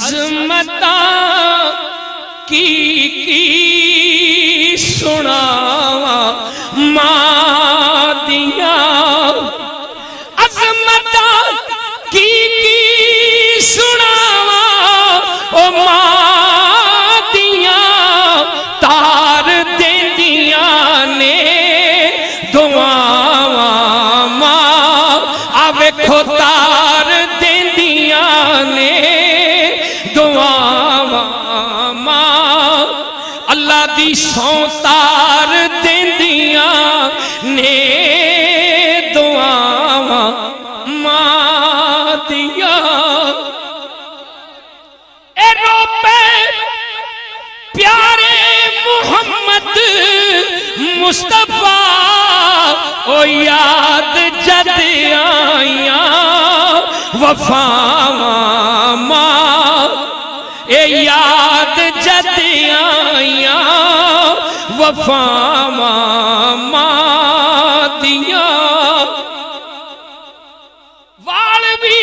عظمتاں کی سناواں ماں دیاں، عظمتاں کی سناواں او ماں دیاں، تار دیندیاں نے دعاواں ماں، آوے کھو تار دیندیاں نے دعاواں ماں، اللہ دی سوں تار دیندیاں نے دعاواں ماں دیاں۔ اے رو پہ پیارے محمد مصطفیٰ، او یاد جد آئیاں وفاواں ماں، اے یاد جد آئیاں وفاواں ماں دیاں۔ وال بھی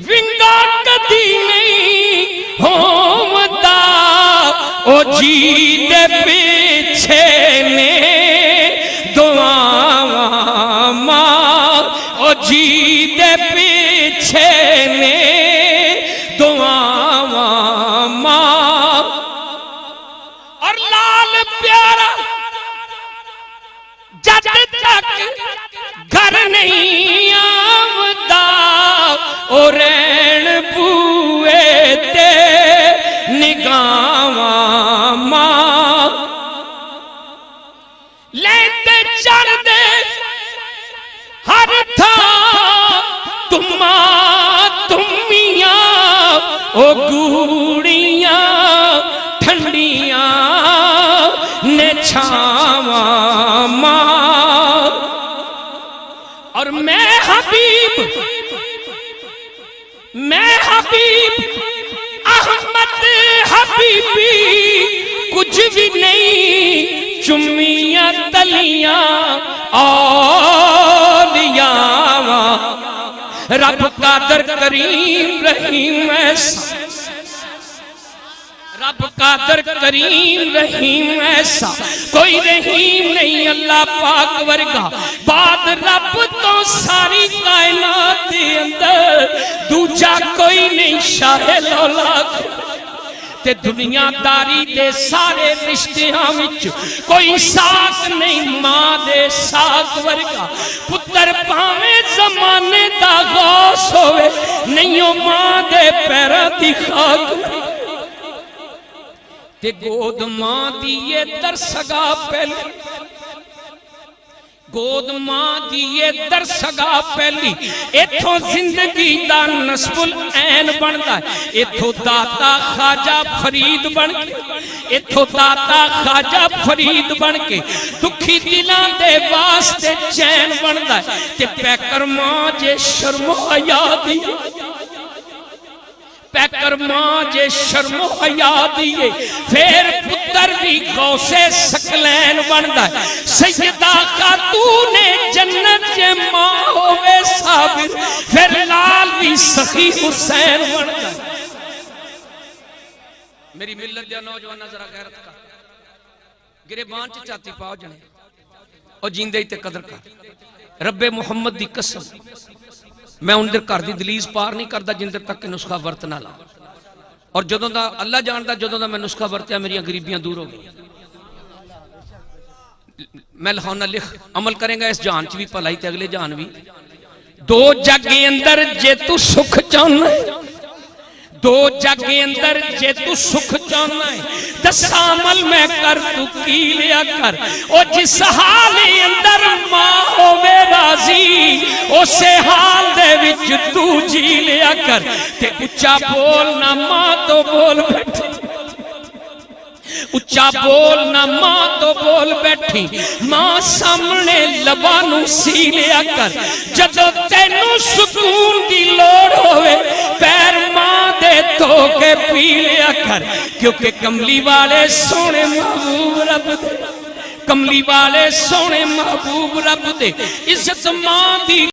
ونگا کدی نہیں ہوتا، او جی دے پیچھے نے دعاواں ماں، او جی دے پیچھے نے دعاواں ماں۔ اور لال پیارا جد تک گھر نہیں آمدا، او رین بوئے تے نگاواں ماں، لیتے چڑھ دے ہر تھاں تماں تمیاں، او گوڑیاں ٹھنڈیاں نے چھاواں ماں۔ اور میں حبیب احمد حبیبی کچھ بھی نہیں، چمیاں تلیاں اولیاء، رب قادر کریم رحیم ایسا، رب قادر کریم رحیم ایسا کوئی رحیم نہیں اللہ پاک ورگا، بعد رب تو ساری کائنات دے اندر دوجا کوئی نہیں شاہ لولاک، تے دنیا داری دے سارے رشتیاں وچ کوئی ساتھ نہیں ماں دے ساتھ ورگا، پتر پاویں زمانے دا غوث ہوئے نہیں ماں دے پیرا دی خاک، تے گود ماں دیئے در سگا پہلی، گود ماں دیئے در سگا پہلی، ایتھوں زندگی دا نصب العین بندا ہے، ایتھوں داتا خواجہ فرید بن کے، ایتھوں داتا خواجہ فرید بن کے دکھی دلان دے واسطے چین بندا ہے، تے پیکر ماں جے شرم و حیا دیئے، پیکر ماں جے شرم و حیا دیئے، پھر پتر بھی غوث ثقلین بندا ہے، سیدہ خاتون جنت جے ماں ہوئے صابر، پھر لال بھی سخی حسین بندا ہے۔ میری ملت دیا نوجوان ذرا غیرت کا گریبان چاہتی پاؤ جنے اور جیندے تے قدر کا، رب محمد دی قسم میں ان در کر دی دلیز پار نہیں کردہ جن در تک کہ نسخہ ورت نہ لا، اور جدوں دا اللہ جاندہ جدوں دا میں نسخہ ورتیا میری غریبیاں دور ہو گئی۔ میں لہونہ لکھ عمل کریں گا اس جہان چ بھی پلائی تے اگلے جہان بھی، دو جگے اندر جے تو سکھ چاہنا ہے، دو جگے اندر جے تو سکھ چاہنا ہے، دس عمل میں کر تو کی لیا کر، او جس حال اندر ماں ہوئے راضی اسے حال دے وچ تو جی لیا کر، تے اچھا بولنا ماں تو بول بیٹھی، اچھا بولنا ماں تو بول بیٹھی، ماں سامنے لبانوں سی لیا کر، جدو تینوں سکون دی لوڑ ہوئے پیر ماں دے تو کے پی لیا کر، کیونکہ کملی والے سونے محبوب رب دے، کملی والے سونے محبوب رب دے، عزت ماں دی